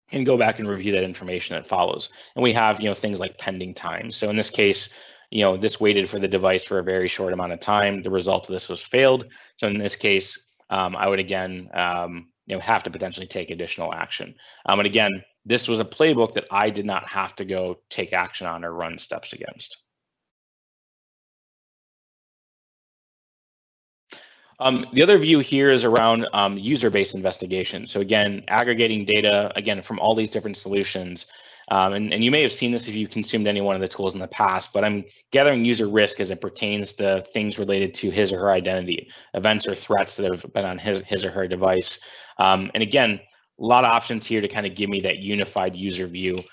can go back and review that information that follows. And we have, things like pending time. So in this case, this waited for the device for a very short amount of time. The result of this was failed. So in this case, I would again, have to potentially take additional action. And again, this was a playbook that I did not have to go take action on or run steps against. The other view here is around user-based investigation. So again, aggregating data, again, from all these different solutions. And you may have seen this if you consumed any one of the tools in the past, but I'm gathering user risk as it pertains to things related to his or her identity, events or threats that have been on his or her device. And again, a lot of options here to kind of give me that unified user view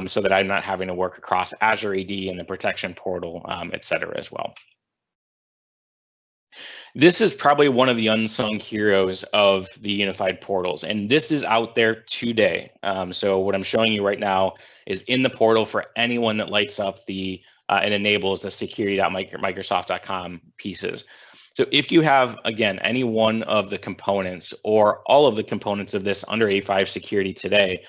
so that I'm not having to work across Azure AD and the protection portal, et cetera, as well. This is probably one of the unsung heroes of the unified portals, and this is out there today. So what I'm showing you right now is in the portal for anyone that lights up the and enables the security.microsoft.com pieces. So if you have, again, any one of the components or all of the components of this under A5 security today,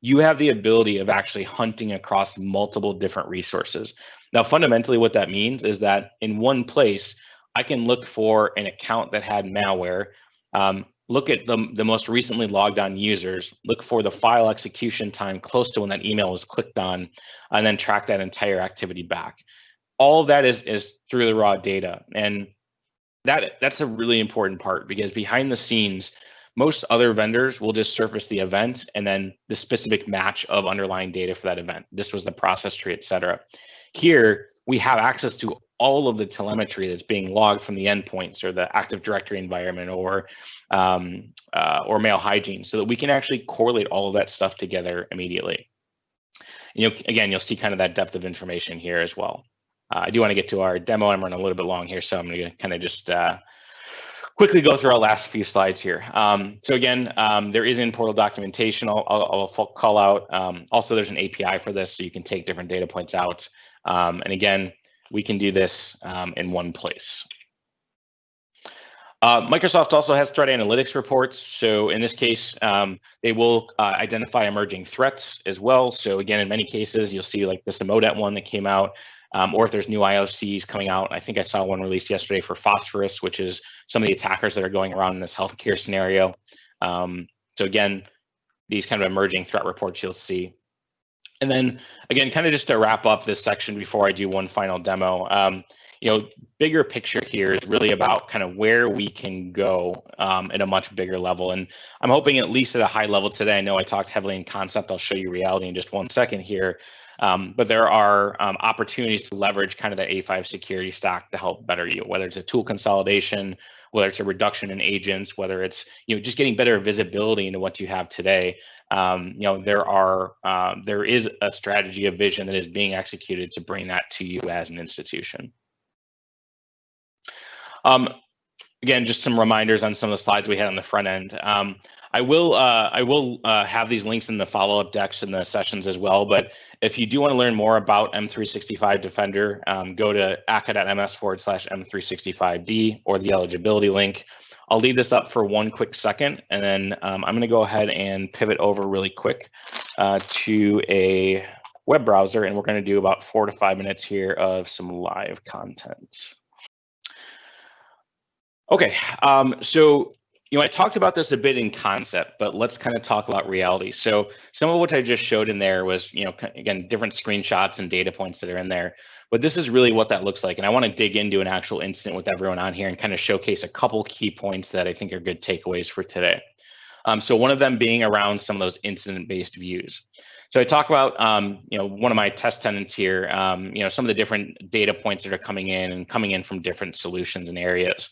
you have the ability of actually hunting across multiple different resources. Now, fundamentally, what that means is that in one place, I can look for an account that had malware, look at the most recently logged on users, look for the file execution time close to when that email was clicked on, and then track that entire activity back. All of that is through the raw data. And that's a really important part, because behind the scenes, most other vendors will just surface the event and then the specific match of underlying data for that event. This was the process tree, et cetera. Here, we have access to all of the telemetry that's being logged from the endpoints or the Active Directory environment or mail hygiene, so that we can actually correlate all of that stuff together immediately. Again, you'll see kind of that depth of information here as well. I do want to get to our demo. I'm running a little bit long here, so I'm going to kind of just quickly go through our last few slides here. So again, there is in-portal documentation I'll call out. Also, there's an API for this, so you can take different data points out. And again, we can do this in one place. Microsoft also has threat analytics reports. So in this case, they will identify emerging threats as well. So again, in many cases, you'll see like this Emotet one that came out, or if there's new IOCs coming out. I think I saw one released yesterday for phosphorus, which is some of the attackers that are going around in this healthcare scenario. So again, these kind of emerging threat reports you'll see. And then again, kind of just to wrap up this section before I do one final demo, bigger picture here is really about kind of where we can go at a much bigger level. And I'm hoping at least at a high level today. I know I talked heavily in concept. I'll show you reality in just 1 second here. But there are opportunities to leverage kind of the A5 security stack to help better you, whether it's a tool consolidation, whether it's a reduction in agents, whether it's just getting better visibility into what you have today. There is a strategy, a vision that is being executed to bring that to you as an institution. Again, just some reminders on some of the slides we had on the front end. I will have these links in the follow-up decks in the sessions as well. But if you do want to learn more about M365 Defender, go to aka.ms/M365D or the eligibility link. I'll leave this up for 1 quick second, and then I'm going to go ahead and pivot over really quick to a web browser, and we're going to do about 4 to 5 minutes here of some live content. Okay, so I talked about this a bit in concept, but let's kind of talk about reality. So some of what I just showed in there was, again, different screenshots and data points that are in there. But this is really what that looks like. And I want to dig into an actual incident with everyone on here and kind of showcase a couple key points that I think are good takeaways for today. So one of them being around some of those incident-based views. So I talk about, one of my test tenants here, some of the different data points that are coming in from different solutions and areas.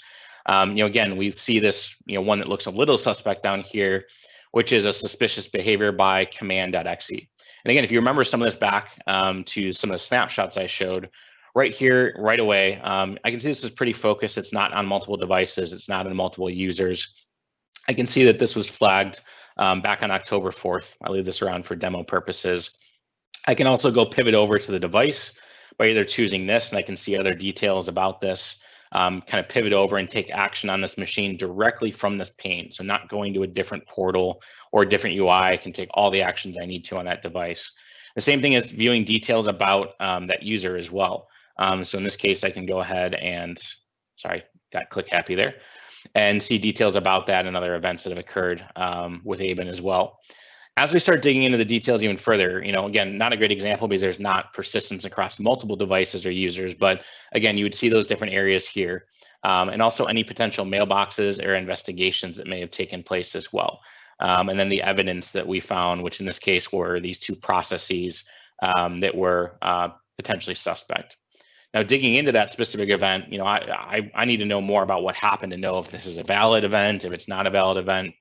Again, we see this, one that looks a little suspect down here, which is a suspicious behavior by command.exe. And again, if you remember some of this back to some of the snapshots I showed, right here, right away, I can see this is pretty focused. It's not on multiple devices. It's not on multiple users. I can see that this was flagged back on October 4th. I leave this around for demo purposes. I can also go pivot over to the device by either choosing this, and I can see other details about this. Kind of pivot over and take action on this machine directly from this pane. So not going to a different portal or a different UI. I can take all the actions I need to on that device. The same thing as viewing details about that user as well. So in this case, I can go ahead and, sorry, got click happy there, and see details about that and other events that have occurred with ABIN as well. As we start digging into the details even further, again, not a great example because there's not persistence across multiple devices or users, but again, you would see those different areas here. And also any potential mailboxes or investigations that may have taken place as well. And then the evidence that we found, which in this case were these 2 processes that were potentially suspect. Now, digging into that specific event, I need to know more about what happened to know if this is a valid event, if it's not a valid event.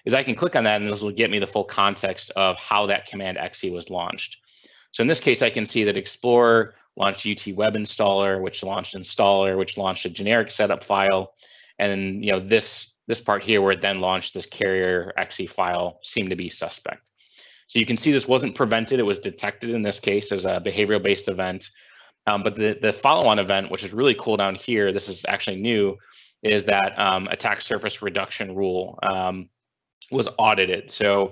Is I can click on that and this will get me the full context of how that command exe was launched. So in this case, I can see that Explorer launched UT Web Installer, which launched Installer, which launched a generic setup file. And then, this part here where it then launched this carrier exe file seemed to be suspect. So you can see this wasn't prevented, it was detected in this case as a behavioral-based event. But the follow-on event, which is really cool down here, this is actually new, is that attack surface reduction rule was audited. So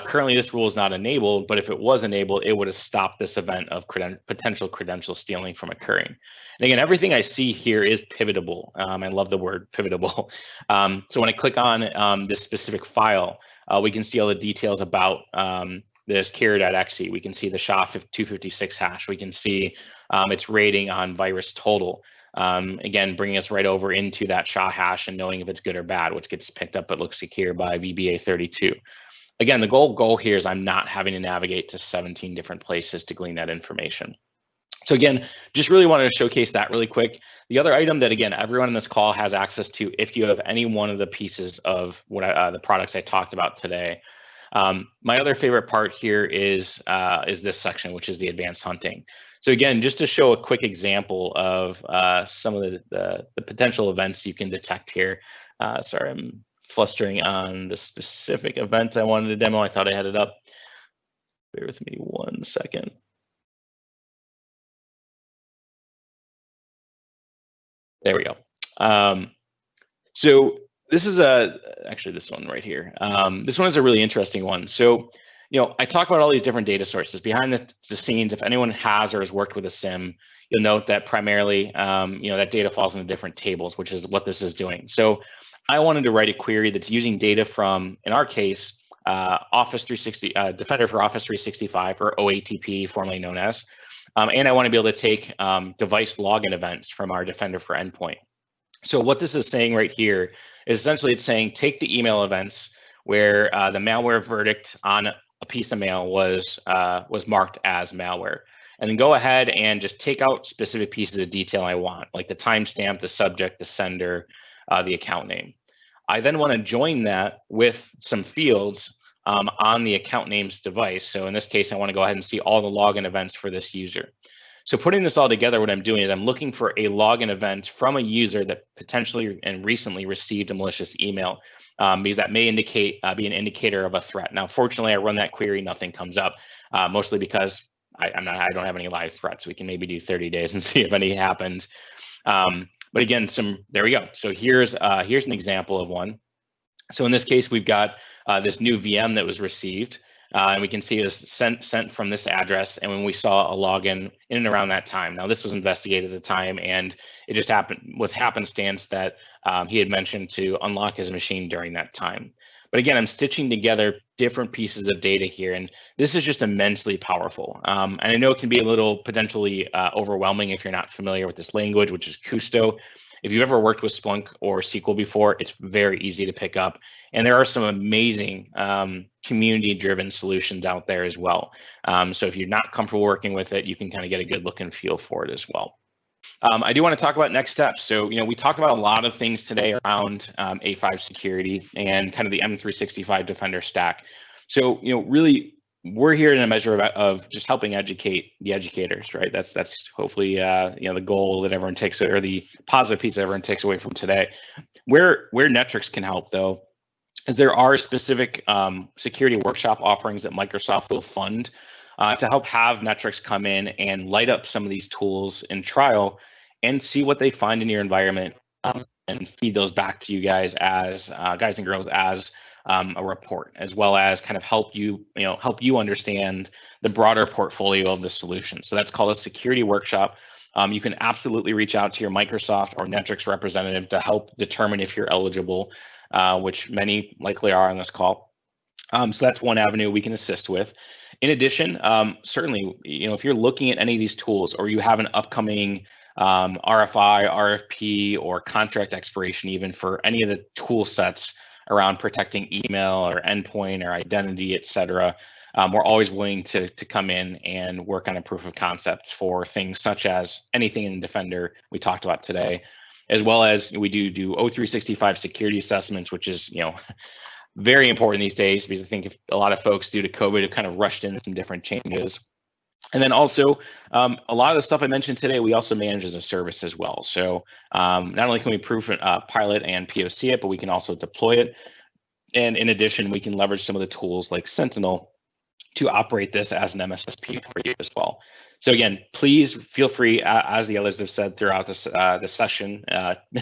currently this rule is not enabled, but if it was enabled, it would have stopped this event of potential credential stealing from occurring. And again, everything I see here is pivotable. I love the word pivotable. So when I click on this specific file, we can see all the details about this carrier.exe. We can see the SHA-256 hash. We can see its rating on virus total. Again, bringing us right over into that SHA hash and knowing if it's good or bad, which gets picked up but looks secure by VBA32. Again, the goal here is I'm not having to navigate to 17 different places to glean that information. So again, just really wanted to showcase that really quick. The other item that, again, everyone in this call has access to if you have any one of the pieces of what the products I talked about today. My other favorite part here is this section, which is the advanced hunting. So again, just to show a quick example of some of the potential events you can detect here. Sorry, I'm flustering on the specific event I wanted to demo. I thought I had it up. Bear with me 1 second. There we go. So this is actually this one right here. This one is a really interesting one. So, I talk about all these different data sources behind the scenes. If anyone has or has worked with a SIM, you'll note that primarily, that data falls into different tables, which is what this is doing. So I wanted to write a query that's using data from, in our case, Office 360, Defender for Office 365, or OATP, formerly known as. And I want to be able to take device login events from our Defender for Endpoint. So what this is saying right here is essentially it's saying take the email events where the malware verdict on a piece of mail was marked as malware, and then go ahead and just take out specific pieces of detail I want, like the timestamp, the subject, the sender, the account name. I then want to join that with some fields on the account name's device. So in this case, I want to go ahead and see all the login events for this user. So putting this all together, what I'm doing is I'm looking for a login event from a user that potentially and recently received a malicious email, because that may indicate be an indicator of a threat. Now, fortunately, I run that query, nothing comes up, mostly because I don't have any live threats. We can maybe do 30 days and see if any happened. But again, there we go. So here's an example of one. So in this case, we've got this new VM that was received. And we can see it was sent from this address, and when we saw a login in and around that time. Now, this was investigated at the time, and it just happened with happenstance that he had mentioned to unlock his machine during that time. But again, I'm stitching together different pieces of data here, and this is just immensely powerful. And I know it can be a little potentially overwhelming if you're not familiar with this language, which is Custo. If you've ever worked with Splunk or SQL before, it's very easy to pick up. And there are some amazing community-driven solutions out there as well. So if you're not comfortable working with it, you can kind of get a good look and feel for it as well. I do want to talk about next steps. So, we talked about a lot of things today around A5 security and kind of the M365 Defender stack. So, really, we're here in a measure of just helping educate the educators, right? That's hopefully the goal that everyone takes, or the positive piece that everyone takes away from today. Where Netrix can help, though, is there are specific security workshop offerings that Microsoft will fund to help have Netrix come in and light up some of these tools in trial and see what they find in your environment, and feed those back to you guys as guys and girls as a report, as well as kind of help you understand the broader portfolio of the solution. So that's called a security workshop. You can absolutely reach out to your Microsoft or Netrix representative to help determine if you're eligible, which many likely are on this call. So that's one avenue we can assist with. In addition, certainly, if you're looking at any of these tools, or you have an upcoming RFI, RFP, or contract expiration, even for any of the tool sets around protecting email or endpoint or identity, et cetera, we're always willing to come in and work on a proof of concept for things such as anything in Defender we talked about today, as well as we do O365 security assessments, which is very important these days, because I think if a lot of folks due to COVID have kind of rushed into some different changes. And then also, a lot of the stuff I mentioned today, we also manage as a service as well. So not only can we proof pilot and POC it, but we can also deploy it. And in addition, we can leverage some of the tools like Sentinel to operate this as an MSSP for you as well. So again, please feel free, as the others have said throughout this the session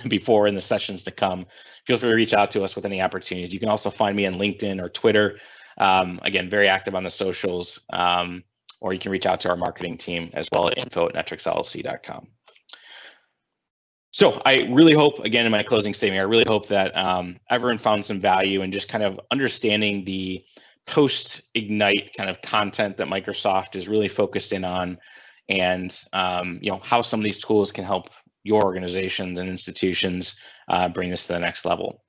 before and the sessions to come, feel free to reach out to us with any opportunities. You can also find me on LinkedIn or Twitter. Again, very active on the socials, or you can reach out to our marketing team as well at info@netrixllc.com. So I really hope, again, in my closing statement, I really hope that everyone found some value in just kind of understanding the post-Ignite kind of content that Microsoft is really focused in on, and how some of these tools can help your organizations and institutions bring this to the next level.